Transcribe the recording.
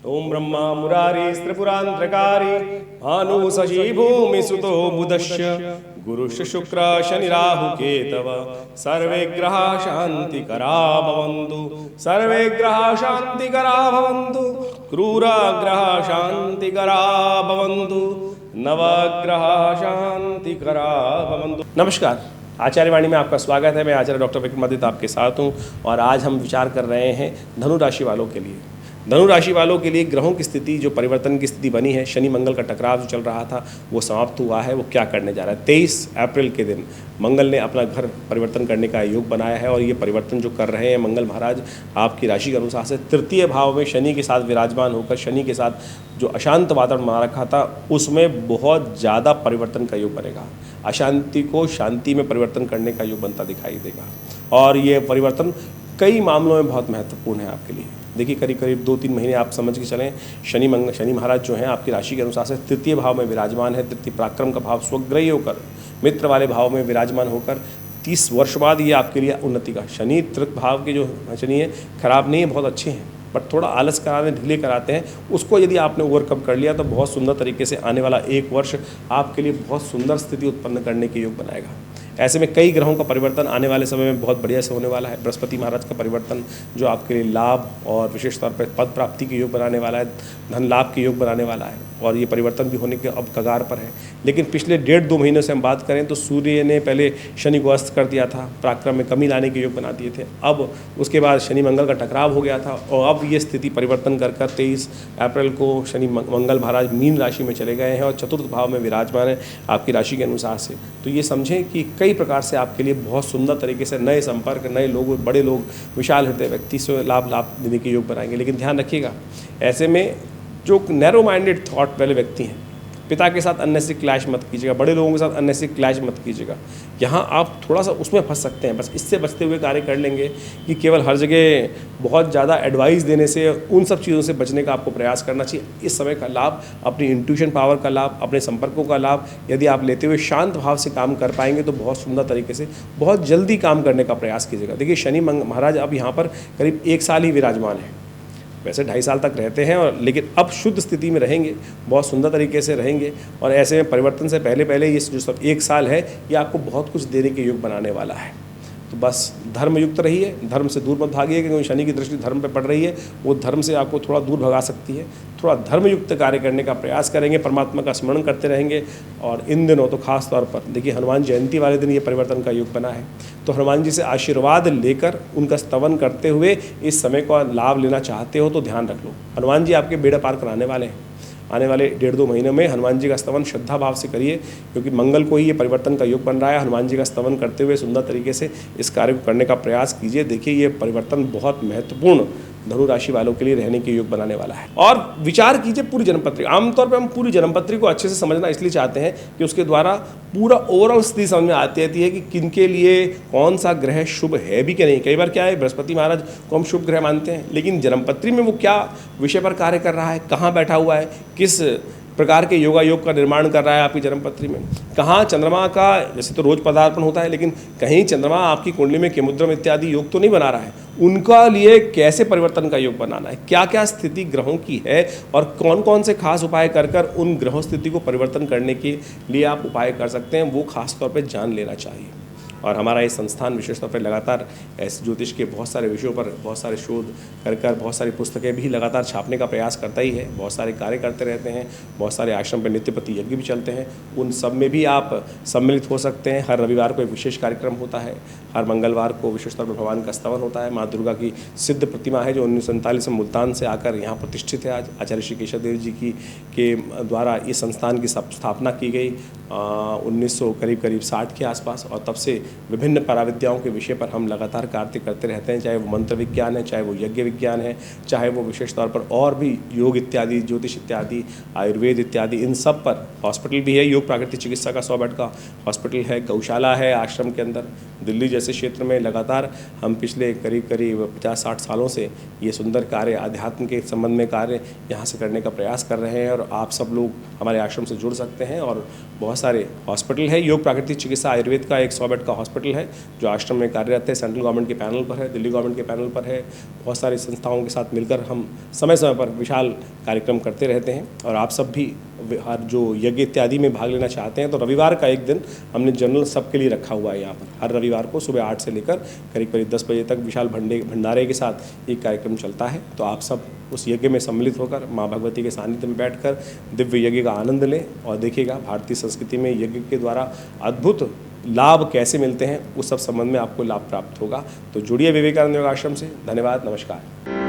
ओम ब्रह्मा मुरारी त्रिपुरांतकारी भानु शशि भूमि सुतो बुधश्च गुरुश्च शुक्र शनि राहु केतव सर्वे ग्रह शांतिकरा भवन्तु सर्वे ग्रह शांतिकरा भवन्तु क्रूर ग्रह शांतिकरा भवन्तु नवग्रह शांतिकरा भवन्तु। नमस्कार, आचार्यवाणी में आपका स्वागत है। मैं आचार्य डॉक्टर विक्रमादित्य आपके साथ हूँ और आज हम विचार कर रहे हैं धनु राशि वालों के लिए। धनु राशि वालों के लिए ग्रहों की स्थिति, जो परिवर्तन की स्थिति बनी है, शनि मंगल का टकराव जो चल रहा था वो समाप्त हुआ है। वो क्या करने जा रहा है? 23 अप्रैल के दिन मंगल ने अपना घर परिवर्तन करने का योग बनाया है और ये परिवर्तन जो कर रहे हैं मंगल महाराज आपकी राशि के अनुसार से तृतीय भाव में शनि के साथ विराजमान होकर शनि के साथ जो अशांत वातावरण बना रखा था उसमें बहुत ज़्यादा परिवर्तन का योग बनेगा। अशांति को शांति में परिवर्तन करने का योग बनता दिखाई देगा और ये परिवर्तन कई मामलों में बहुत महत्वपूर्ण है आपके लिए। देखिए, करीब करीब 2-3 महीने आप समझ के चलें, शनि महाराज जो हैं आपकी राशि के अनुसार से तृतीय भाव में विराजमान है। तृतीय पराक्रम का भाव स्वग्रही होकर मित्र वाले भाव में विराजमान होकर 30 वर्ष बाद ये आपके लिए उन्नति का। शनि तृतीय भाव के जो शनि है खराब नहीं है, बहुत अच्छे हैं, बट थोड़ा आलस कराने ढीले कराते हैं। उसको यदि आपने ओवरकम कर लिया तो बहुत सुंदर तरीके से आने वाला 1 वर्ष आपके लिए बहुत सुंदर स्थिति उत्पन्न करने के योग बनाएगा। ऐसे में कई ग्रहों का परिवर्तन आने वाले समय में बहुत बढ़िया से होने वाला है। बृहस्पति महाराज का परिवर्तन जो आपके लिए लाभ और विशेष तौर पर पद प्राप्ति के योग बनाने वाला है, धन लाभ के योग बनाने वाला है और ये परिवर्तन भी होने के अब कगार पर है। लेकिन पिछले 1.5-2 महीनों से हम बात करें तो सूर्य ने पहले शनि को अस्त कर दिया था, पराक्रम में कमी लाने के योग बना दिए थे। अब उसके बाद शनि मंगल का टकराव हो गया था और अब ये स्थिति परिवर्तन कर 23 अप्रैल को शनि मंगल महाराज मीन राशि में चले गए हैं और चतुर्थ भाव में विराजमान है आपकी राशि के अनुसार से। तो ये समझें कि कई प्रकार से आपके लिए बहुत सुंदर तरीके से नए संपर्क, नए लोग, बड़े लोग, विशाल हृदय व्यक्ति से लाभ देने के योग बनाएंगे। लेकिन ध्यान रखिएगा, ऐसे में जो नैरो माइंडेड थॉट वाले व्यक्ति हैं, पिता के साथ अननेसेसरी क्लैश मत कीजिएगा, बड़े लोगों के साथ अननेसेसरी क्लैश मत कीजिएगा। यहाँ आप थोड़ा सा उसमें फंस सकते हैं। बस इससे बचते हुए कार्य कर लेंगे कि केवल हर जगह बहुत ज़्यादा एडवाइस देने से, उन सब चीज़ों से बचने का आपको प्रयास करना चाहिए। इस समय का लाभ, अपनी इंट्यूशन पावर का लाभ, अपने संपर्कों का लाभ यदि आप लेते हुए शांत भाव से काम कर पाएंगे तो बहुत सुंदर तरीके से बहुत जल्दी काम करने का प्रयास कीजिएगा। देखिए, शनि महाराज अब यहाँ पर करीब 1 साल ही विराजमान है। वैसे 2.5 साल तक रहते हैं और लेकिन अब शुद्ध स्थिति में रहेंगे, बहुत सुंदर तरीके से रहेंगे और ऐसे में परिवर्तन से पहले ये जो सब 1 साल है ये आपको बहुत कुछ देने के योग बनाने वाला है। तो बस धर्मयुक्त रहिए, धर्म से दूर मत भागिए, क्योंकि शनि की दृष्टि धर्म पे पड़ रही है, वो धर्म से आपको थोड़ा दूर भगा सकती है। थोड़ा धर्मयुक्त कार्य करने का प्रयास करेंगे, परमात्मा का स्मरण करते रहेंगे और इन दिनों तो खास तौर पर देखिए, हनुमान जयंती वाले दिन ये परिवर्तन का योग बना है। तो हनुमान जी से आशीर्वाद लेकर उनका स्तवन करते हुए इस समय का लाभ लेना चाहते हो तो ध्यान रख लो, हनुमान जी आपके बेड़ा पार कराने वाले हैं। आने वाले 1.5-2 महीनों में हनुमान जी का स्तवन श्रद्धा भाव से करिए, क्योंकि मंगल को ही ये परिवर्तन का योग बन रहा है। हनुमान जी का स्तवन करते हुए सुंदर तरीके से इस कार्य को करने का प्रयास कीजिए। देखिए, ये परिवर्तन बहुत महत्वपूर्ण धनु राशि वालों के लिए रहने के योग बनाने वाला है। और विचार कीजिए पूरी जन्मपत्री। आमतौर पर हम पूरी जन्मपत्री को अच्छे से समझना इसलिए चाहते हैं कि उसके द्वारा पूरा ओवरऑल स्थिति समझ में आती रहती है कि किनके लिए कौन सा ग्रह शुभ है भी कि नहीं। कई बार क्या है, बृहस्पति महाराज को हम शुभ ग्रह मानते हैं, लेकिन जन्मपत्री में वो क्या विषय पर कार्य कर रहा है, कहाँ बैठा हुआ है, किस प्रकार के योग का निर्माण कर रहा है आपकी जन्मपत्री में, कहाँ चंद्रमा का, जैसे तो रोज पदार्पण होता है, लेकिन कहीं चंद्रमा आपकी कुंडली में केमुद्रम इत्यादि योग तो नहीं बना रहा है। उनका लिए कैसे परिवर्तन का योग बनाना है, क्या क्या स्थिति ग्रहों की है और कौन कौन से खास उपाय कर उन ग्रहों स्थिति को परिवर्तन करने के लिए आप उपाय कर सकते हैं, वो खास तौर पर जान लेना चाहिए। और हमारा ये संस्थान विशेष तौर पर लगातार ऐसे ज्योतिष के बहुत सारे विषयों पर बहुत सारे शोध कर बहुत सारी पुस्तकें भी लगातार छापने का प्रयास करता ही है। बहुत सारे कार्य करते रहते हैं, बहुत सारे आश्रम पर नित्यपति यज्ञ भी चलते हैं, उन सब में भी आप सम्मिलित हो सकते हैं। हर रविवार को एक विशेष कार्यक्रम होता है, हर मंगलवार को विशेष तौर पर भगवान का स्तवन होता है। माँ दुर्गा की सिद्ध प्रतिमा है जो 1947 में मुल्तान से आकर यहाँ प्रतिष्ठित है। आज आचार्य श्री केशव देव जी के द्वारा इस संस्थान की स्थापना की गई 1900 करीब 60 के आसपास, और तब से विभिन्न पराविद्याओं के विषय पर हम लगातार कार्य करते रहते हैं। चाहे वो मंत्र विज्ञान है, चाहे वो यज्ञ विज्ञान है, चाहे वो विशेष तौर पर और भी योग इत्यादि, ज्योतिष इत्यादि, आयुर्वेद इत्यादि, इन सब पर। हॉस्पिटल भी है, योग प्राकृतिक चिकित्सा का 100 बेड का हॉस्पिटल है, गौशाला है आश्रम के अंदर। दिल्ली जैसे क्षेत्र में लगातार हम पिछले करीब 50-60 सालों से ये सुंदर कार्य, अध्यात्म के संबंध में कार्य यहाँ से करने का प्रयास कर रहे हैं और आप सब लोग हमारे आश्रम से जुड़ सकते हैं। और बहुत सारे हॉस्पिटल है, योग प्राकृतिक चिकित्सा आयुर्वेद का एक 100 बेड का हॉस्पिटल है जो आश्रम में कार्यरत है, सेंट्रल गवर्नमेंट के पैनल पर है, दिल्ली गवर्नमेंट के पैनल पर है। बहुत सारी संस्थाओं के साथ मिलकर हम समय समय पर विशाल कार्यक्रम करते रहते हैं। और आप सब भी हर जो यज्ञ इत्यादि में भाग लेना चाहते हैं तो रविवार का एक दिन हमने जनरल सबके लिए रखा हुआ है। यहाँ पर हर रविवार को सुबह 8 से लेकर करीब करीब 10 बजे तक विशाल भंडारे के साथ ये कार्यक्रम चलता है। तो आप सब उस यज्ञ में सम्मिलित होकर माँ भगवती के सानिध्य में बैठकर दिव्य यज्ञ का आनंद लें और देखिएगा भारतीय संस्कृति में यज्ञ के द्वारा अद्भुत लाभ कैसे मिलते हैं, उस सब संबंध में आपको लाभ प्राप्त होगा। तो जुड़िए विवेकानंद योग आश्रम से। धन्यवाद, नमस्कार।